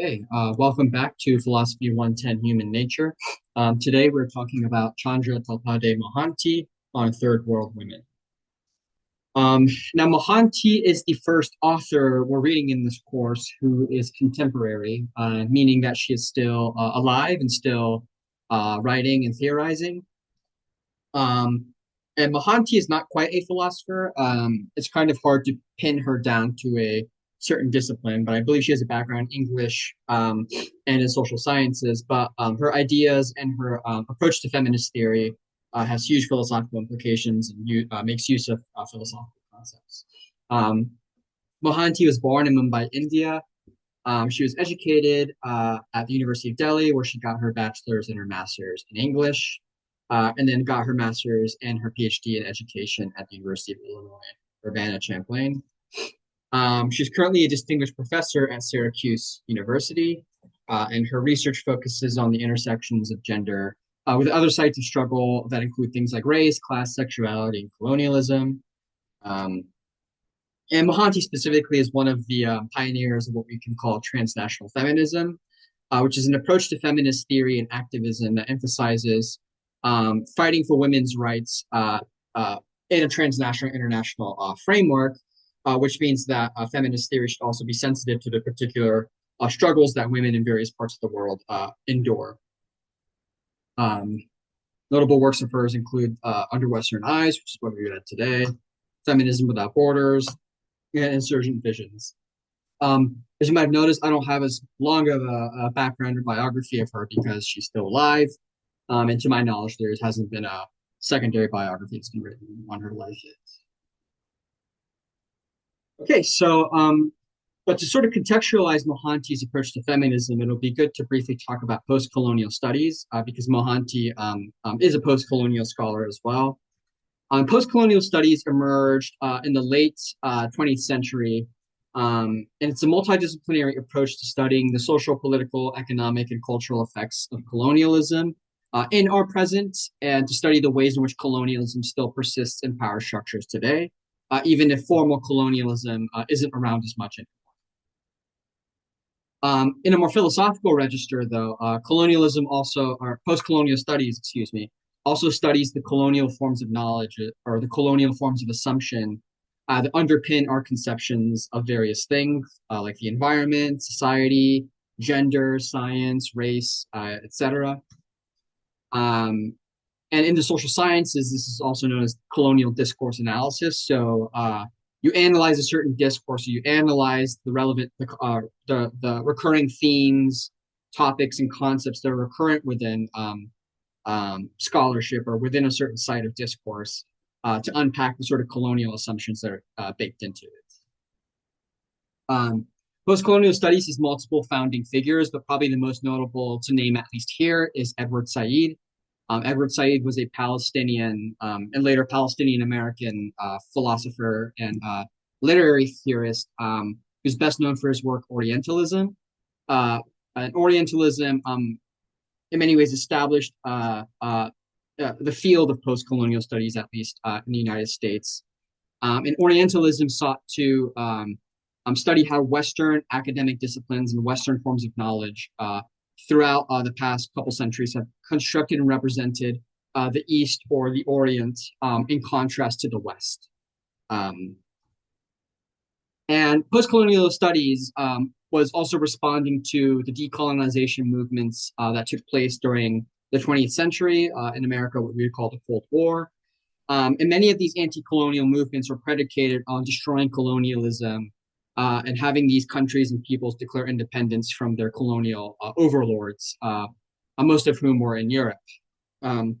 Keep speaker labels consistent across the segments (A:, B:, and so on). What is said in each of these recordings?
A: Hey, welcome back to Philosophy 110 Human Nature. Today we're talking about Chandra Talpade Mohanty on Third World Women. Now, Mohanty is the first author we're reading in this course who is contemporary, meaning that she is still alive and still writing and theorizing. Um, and Mohanty is not quite a philosopher. It's kind of hard to pin her down to a certain discipline, but I believe she has a background in English and in social sciences. But her ideas and her approach to feminist theory has huge philosophical implications and makes use of philosophical concepts. Um, Mohanty was born in Mumbai, India. She was educated at the University of Delhi, where she got her bachelor's and her master's in English, and then got her master's and her PhD in education at the University of Illinois, Urbana-Champaign. She's currently a distinguished professor at Syracuse University, and her research focuses on the intersections of gender with other sites of struggle that include things like race, class, sexuality, and colonialism. Um, and Mohanty specifically is one of the pioneers of what we can call transnational feminism, which is an approach to feminist theory and activism that emphasizes fighting for women's rights uh, in a transnational international framework, which means that feminist theory should also be sensitive to the particular struggles that women in various parts of the world endure. Um, Notable works of hers include Under Western Eyes, which is what we read today, Feminism Without Borders, and Insurgent Visions. As you might have noticed, I don't have as long of a background or biography of her because she's still alive. And to my knowledge, there hasn't been a secondary biography that's been written on her life yet. Okay, but to sort of contextualize Mohanty's approach to feminism, it'll be good to briefly talk about post-colonial studies because Mohanty is a post-colonial scholar as well. Post-colonial studies emerged in the late 20th century, and it's a multidisciplinary approach to studying the social, political, economic, and cultural effects of colonialism in our present, and to study the ways in which colonialism still persists in power structures today, even if formal colonialism isn't around as much anymore. In a more philosophical register, though, colonialism also, or post-colonial studies, excuse me, also studies the colonial forms of knowledge or the colonial forms of assumption that underpin our conceptions of various things like the environment, society, gender, science, race, etc. Um, and in the social sciences, this is also known as colonial discourse analysis. So you analyze a certain discourse, so you analyze the relevant, the recurring themes, topics, and concepts that are recurrent within scholarship or within a certain site of discourse to unpack the sort of colonial assumptions that are baked into it. Um, Post-colonial studies has multiple founding figures, but probably the most notable to name, at least here, is Edward Said. Edward Said was a Palestinian and later Palestinian American philosopher and literary theorist who's best known for his work Orientalism. And Orientalism, in many ways, established the field of post-colonial studies, at least in the United States. And Orientalism sought to study how Western academic disciplines and Western forms of knowledge throughout the past couple centuries have constructed and represented the East or the Orient in contrast to the West. Um, and post-colonial studies was also responding to the decolonization movements that took place during the 20th century in America, what we would call the Cold War. And many of these anti-colonial movements were predicated on destroying colonialism and having these countries and peoples declare independence from their colonial overlords, most of whom were in Europe. Um,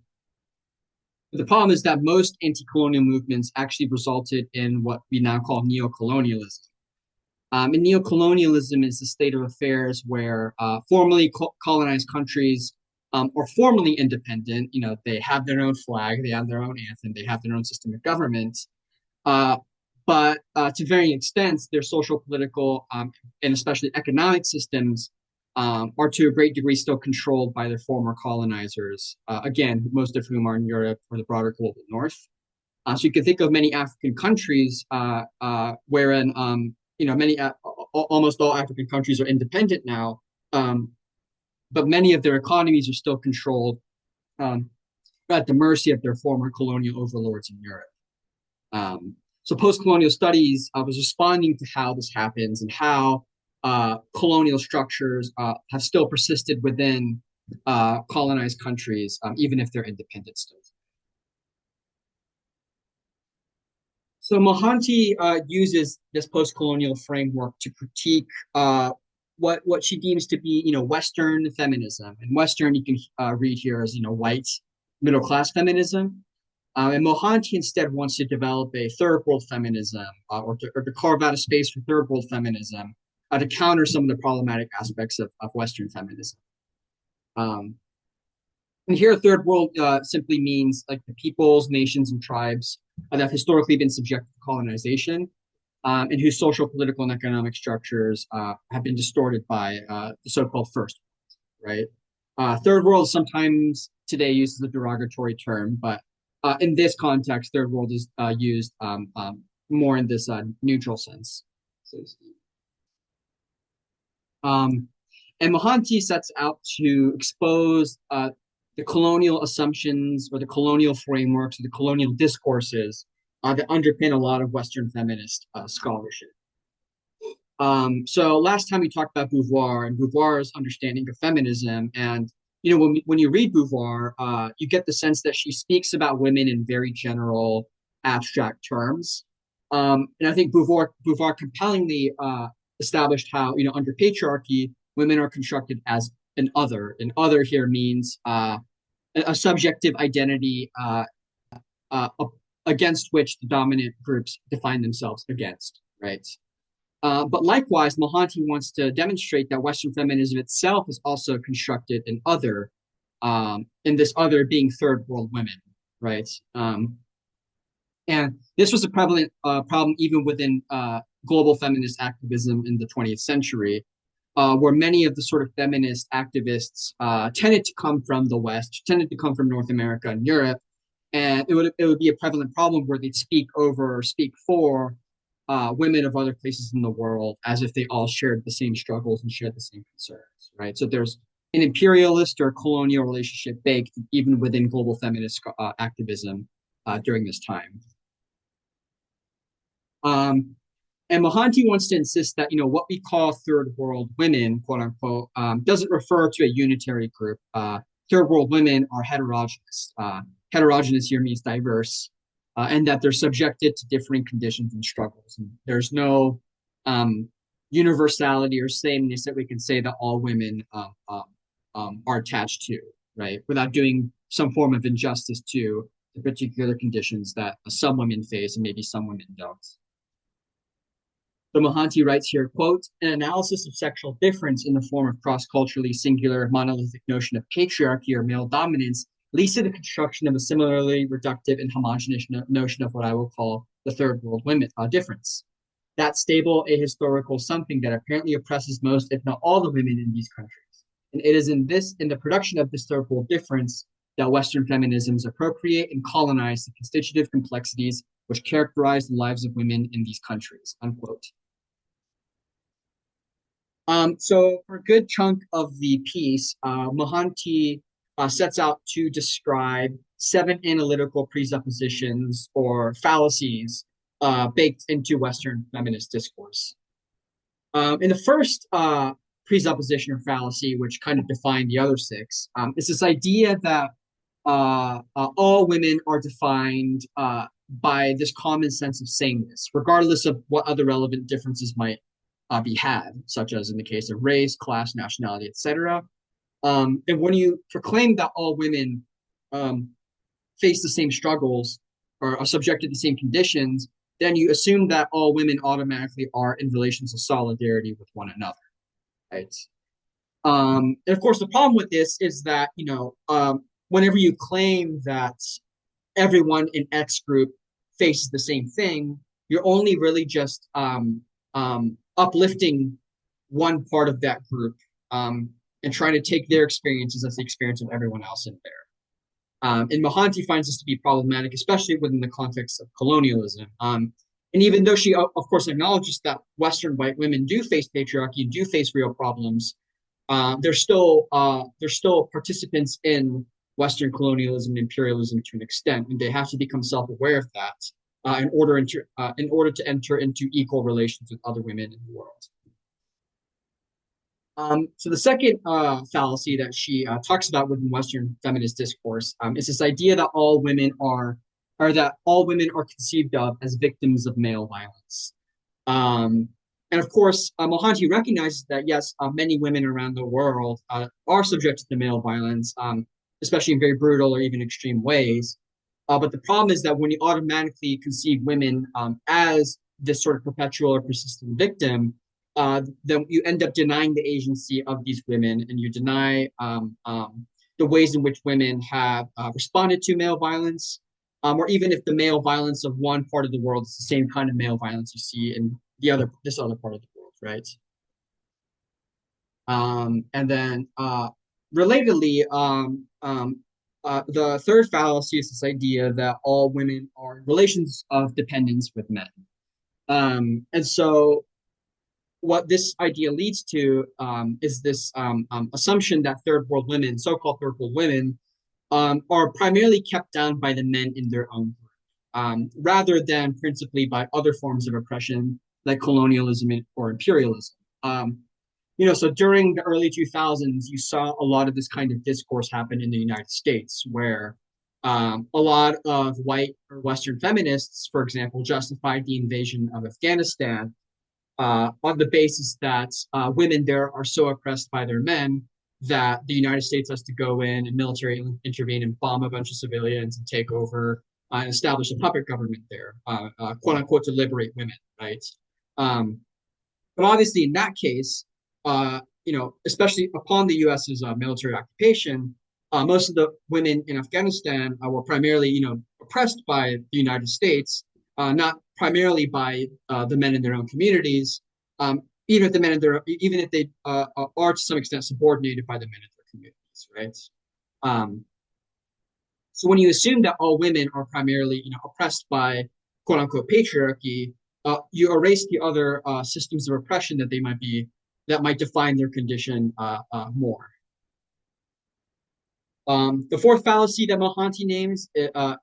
A: the problem is that most anti-colonial movements actually resulted in what we now call neocolonialism. And neocolonialism is the state of affairs where formerly colonized countries are formally independent. You know, they have their own flag, they have their own anthem, they have their own system of government. Uh, but to varying extents, their social, political, and especially economic systems are to a great degree still controlled by their former colonizers, again, most of whom are in Europe or the broader global north. So you can think of many African countries wherein, you know, almost all African countries are independent now, um, but many of their economies are still controlled um, at the mercy of their former colonial overlords in Europe. So post-colonial studies was responding to how this happens and how colonial structures have still persisted within colonized countries, even if they're independent still. So Mohanty uses this post-colonial framework to critique what she deems to be, Western feminism. And Western, you can read here as, white middle class feminism. And Mohanty instead wants to develop a third world feminism, or to carve out a space for third world feminism to counter some of the problematic aspects of Western feminism. Um, and here, third world simply means like the peoples, nations, and tribes that have historically been subject to colonization, and whose social, political, and economic structures have been distorted by the so-called first world, right? Third world is sometimes today used as a derogatory term, but in this context, third world is used more in this neutral sense. So um, and Mohanty sets out to expose the colonial assumptions or the colonial frameworks or the colonial discourses that underpin a lot of Western feminist scholarship. So last time we talked about Beauvoir and Beauvoir's understanding of feminism, and when you read Beauvoir, you get the sense that she speaks about women in very general, abstract terms. And I think Beauvoir compellingly established how under patriarchy, women are constructed as an other. An other here means a subjective identity uh, against which the dominant groups define themselves against, right? But likewise, Mohanty wants to demonstrate that Western feminism itself is also constructed an other, and this other being third world women, right? And this was a prevalent problem even within global feminist activism in the 20th century, where many of the sort of feminist activists tended to come from the West, tended to come from North America and Europe, and it would be a prevalent problem where they'd speak over or speak for women of other places in the world as if they all shared the same struggles and shared the same concerns, right? So there's an imperialist or colonial relationship baked even within global feminist activism during this time. Um, and Mohanty wants to insist that what we call third world women, quote unquote, doesn't refer to a unitary group. Third world women are heterogeneous. Heterogeneous here means diverse, and that they're subjected to differing conditions and struggles. And there's no universality or sameness that we can say that all women are attached to, right? Without doing some form of injustice to the particular conditions that some women face and maybe some women don't. So Mohanty writes here, quote, an analysis of sexual difference in the form of cross-culturally singular monolithic notion of patriarchy or male dominance leads to the construction of a similarly reductive and homogenous notion of what I will call the third world women difference. That stable ahistorical something that apparently oppresses most, if not all, the women in these countries. And it is in the production of this third world difference that Western feminisms appropriate and colonize the constitutive complexities which characterize the lives of women in these countries, unquote. So for a good chunk of the piece, Mohanty sets out to describe 7 analytical presuppositions or fallacies baked into Western feminist discourse. In the first presupposition or fallacy, which kind of defined the other 6, is this idea that all women are defined by this common sense of sameness, regardless of what other relevant differences might be had, such as in the case of race, class, nationality, etc. And when you proclaim that all women face the same struggles or are subject to the same conditions, then you assume that all women automatically are in relations of solidarity with one another, right? And of course, the problem with this is that whenever you claim that everyone in X group faces the same thing, you're only really just uplifting one part of that group and trying to take their experiences as the experience of everyone else in there. And Mohanty finds this to be problematic, especially within the context of colonialism. And even though she, of course, acknowledges that Western white women do face patriarchy, do face real problems, they're still participants in Western colonialism and imperialism to an extent, and they have to become self-aware of that in order to enter into equal relations with other women in the world. So the second fallacy that she talks about within Western feminist discourse is this idea that or that all women are conceived of as victims of male violence. Um, and of course, Mohanty recognizes that yes, many women around the world are subjected to male violence, especially in very brutal or even extreme ways. But the problem is that when you automatically conceive women as this sort of perpetual or persistent victim, then you end up denying the agency of these women, and you deny the ways in which women have responded to male violence, or even if the male violence of one part of the world is the same kind of male violence you see in this other part of the world, right? And then relatedly, the third fallacy is this idea that all women are in relations of dependence with men. And so what this idea leads to is this assumption that third world women, so-called third world women, are primarily kept down by the men in their own group, rather than principally by other forms of oppression like colonialism or imperialism. So during the early 2000s, you saw a lot of this kind of discourse happen in the United States, where a lot of white or Western feminists, for example, justified the invasion of Afghanistan on the basis that women there are so oppressed by their men that the United States has to go in and military intervene and bomb a bunch of civilians and take over and establish a puppet government there, quote unquote, to liberate women, right? Um, but obviously, in that case, especially upon the U.S.'s military occupation, most of the women in Afghanistan were primarily, oppressed by the United States, not primarily by the men in their own communities, even if even if they are to some extent subordinated by the men in their communities, right? Um, so when you assume that all women are primarily, oppressed by quote unquote patriarchy, you erase the other systems of oppression that might define their condition more. The fourth fallacy that Mohanty names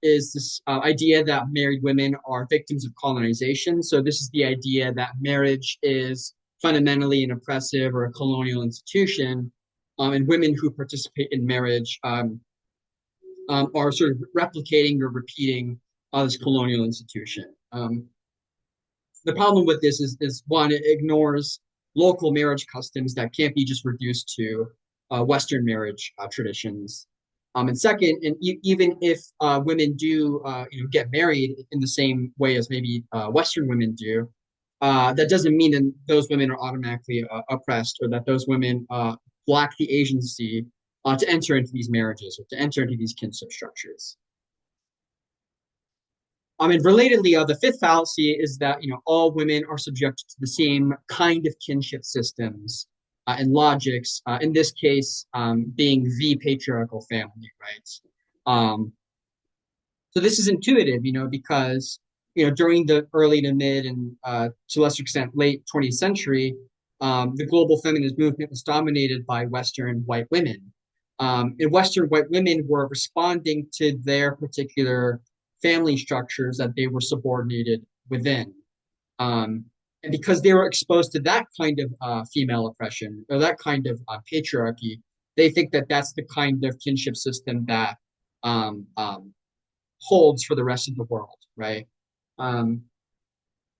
A: is this idea that married women are victims of colonization. So this is the idea that marriage is fundamentally an oppressive or a colonial institution, and women who participate in marriage are sort of replicating or repeating this colonial institution. The problem with this is one, it ignores local marriage customs that can't be just reduced to Western marriage traditions. And second, even if women do, get married in the same way as maybe Western women do, that doesn't mean that those women are automatically oppressed or that those women lack the agency to enter into these marriages or to enter into these kinship structures. And relatedly, the fifth fallacy is that all women are subject to the same kind of kinship systems and logics. In this case, being the patriarchal family, right? So this is intuitive, because during the early to mid and to a lesser extent late 20th century, the global feminist movement was dominated by Western white women. And Western white women were responding to their particular family structures that they were subordinated within. And because they were exposed to that kind of female oppression or that kind of patriarchy, they think that that's the kind of kinship system that holds for the rest of the world, right? And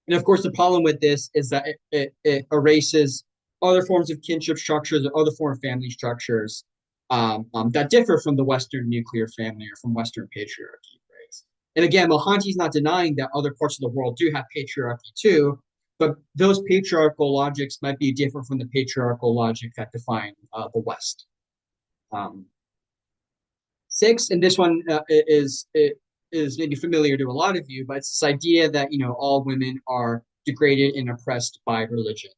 A: of course, the problem with this is that it erases other forms of kinship structures or other form of family structures that differ from the Western nuclear family or from Western patriarchy. Right? And again, Mohanty is not denying that other parts of the world do have patriarchy too, but those patriarchal logics might be different from the patriarchal logic that define the West. Six, and this one is maybe familiar to a lot of you, but it's this idea that all women are degraded and oppressed by religion.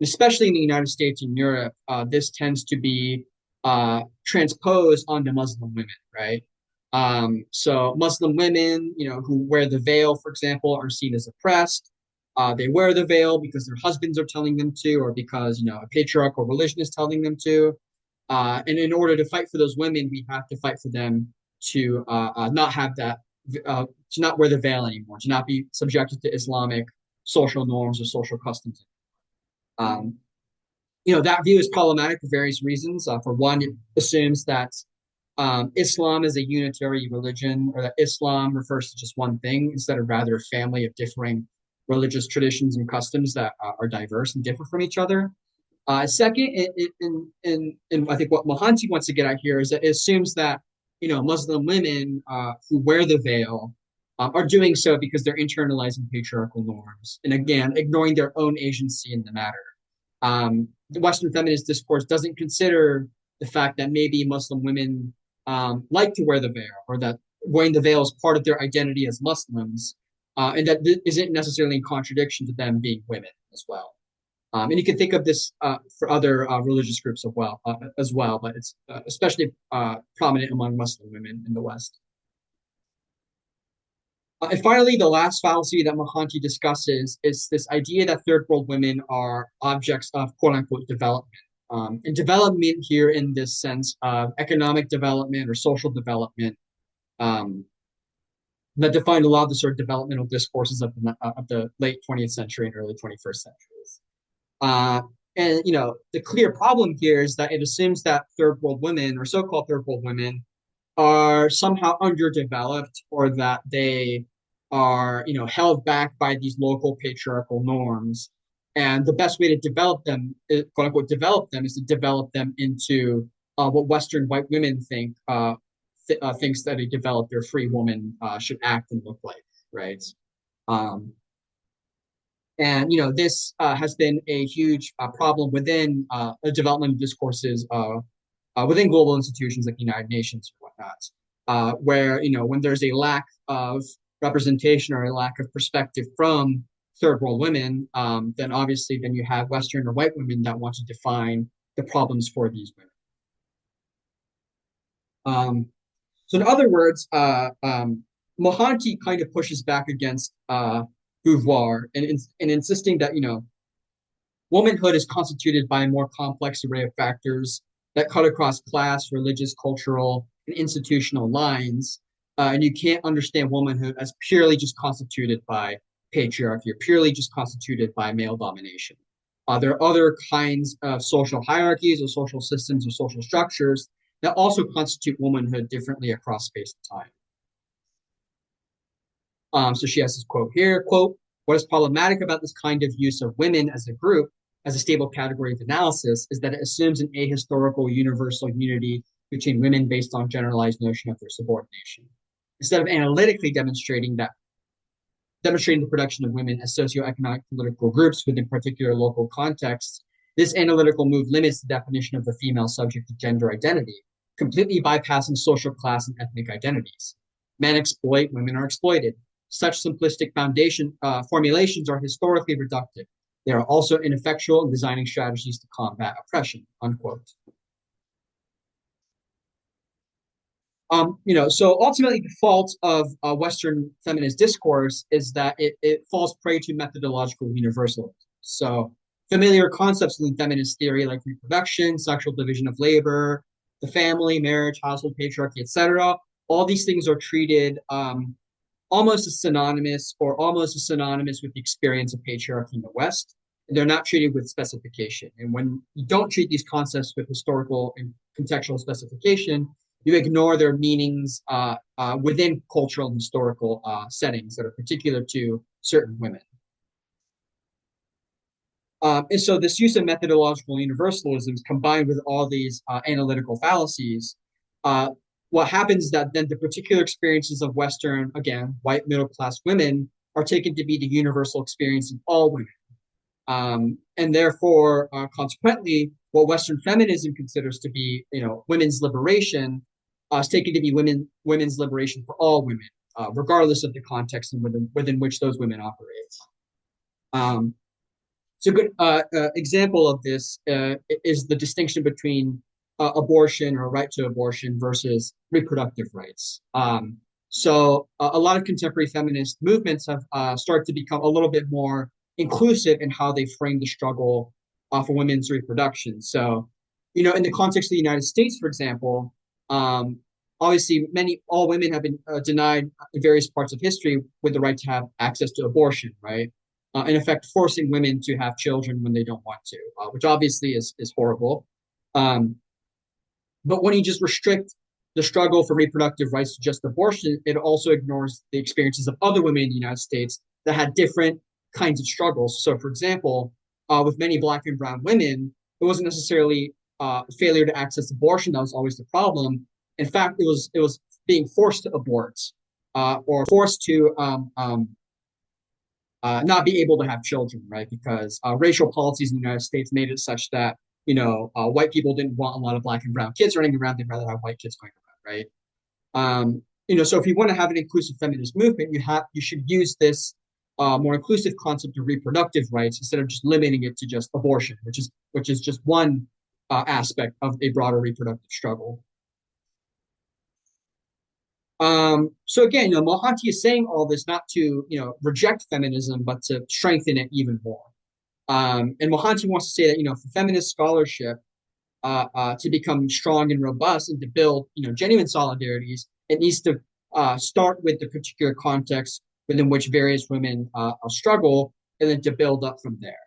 A: Especially in the United States and Europe, this tends to be transposed onto Muslim women, right? So Muslim women, who wear the veil, for example, are seen as oppressed. They wear the veil because their husbands are telling them to, or because a patriarchal religion is telling them to. And in order to fight for those women, we have to fight for them to not have that, to not wear the veil anymore, to not be subjected to Islamic social norms or social customs. Um, that view is problematic for various reasons. For one, it assumes that Islam is a unitary religion, or that Islam refers to just one thing instead of rather a family of differing religious traditions and customs that are diverse and differ from each other. Second, in I think what Mohanty wants to get at here is that it assumes that Muslim women who wear the veil are doing so because they're internalizing patriarchal norms and again ignoring their own agency in the matter. The Western feminist discourse doesn't consider the fact that maybe Muslim women like to wear the veil, or that wearing the veil is part of their identity as Muslims, and that isn't necessarily in contradiction to them being women as well. And you can think of this for other religious groups as well, but it's especially prominent among Muslim women in the West. And finally, the last fallacy that Mohanty discusses is this idea that third world women are objects of quote unquote development. And development here in this sense of economic development or social development um, that defined a lot of the sort of developmental discourses of the late 20th century and early 21st centuries. Uh, and the clear problem here is that it assumes that third world women or so-called third world women are somehow underdeveloped, or that they are held back by these local patriarchal norms. And the best way to develop them, quote unquote, develop them, is to develop them into what Western white women thinks that a developed or free woman should act and look like, right? Um, and this has been a huge problem within the development of discourses within global institutions like the United Nations or whatnot, where when there's a lack of representation or a lack of perspective from third world women, then obviously then you have Western or white women that want to define the problems for these women. So in other words, Mohanty kind of pushes back against Beauvoir and insisting that womanhood is constituted by a more complex array of factors that cut across class, religious, cultural, and institutional lines. And you can't understand womanhood as purely just constituted by patriarchy or purely just constituted by male domination. There are other kinds of social hierarchies or social systems or social structures that also constitute womanhood differently across space and time. So she has this quote here, quote, "What is problematic about this kind of use of women as a group, as a stable category of analysis, is that it assumes an ahistorical universal unity between women based on generalized notion of their subordination. Instead of analytically demonstrating the production of women as socioeconomic political groups within particular local contexts, this analytical move limits the definition of the female subject to gender identity, completely bypassing social class and ethnic identities. Men exploit, women are exploited. Such simplistic formulations are historically reductive. They are also ineffectual in designing strategies to combat oppression," unquote. So ultimately, the fault of Western feminist discourse is that it falls prey to methodological universalism. So familiar concepts in feminist theory like reproduction, sexual division of labor, the family, marriage, household patriarchy, etc., all these things are treated almost as synonymous with the experience of patriarchy in the West. And they're not treated with specification. And when you don't treat these concepts with historical and contextual specification, you ignore their meanings within cultural and historical settings that are particular to certain women. And so this use of methodological universalisms combined with all these analytical fallacies, what happens is that then the particular experiences of Western, again, white middle class women are taken to be the universal experience of all women. And therefore, consequently, what Western feminism considers to be, women's liberation, is taken to be women's liberation for all women, regardless of the context and within which those women operate. So a good example of this is the distinction between abortion or right to abortion versus reproductive rights. So a lot of contemporary feminist movements have started to become a little bit more inclusive in how they frame the struggle for women's reproduction. So, in the context of the United States, for example, um, obviously all women have been denied in various parts of history with the right to have access to abortion, right? In effect, forcing women to have children when they don't want to, which obviously is horrible. Um, but when you just restrict the struggle for reproductive rights to just abortion, it also ignores the experiences of other women in the United States that had different kinds of struggles. So, for example, with many Black and Brown women, it wasn't necessarily failure to access abortion that was always the problem. In fact, it was being forced to abort or forced to not be able to have children, right? Because racial policies in the United States made it such that white people didn't want a lot of Black and brown kids running around; they'd rather have white kids going around, right? So if you want to have an inclusive feminist movement, you should use this more inclusive concept of reproductive rights instead of just limiting it to just abortion, which is just one aspect of a broader reproductive struggle. So again, Mohanty is saying all this not to, reject feminism, but to strengthen it even more. And Mohanty wants to say that, for feminist scholarship to become strong and robust and to build, genuine solidarities, it needs to start with the particular context within which various women struggle, and then to build up from there.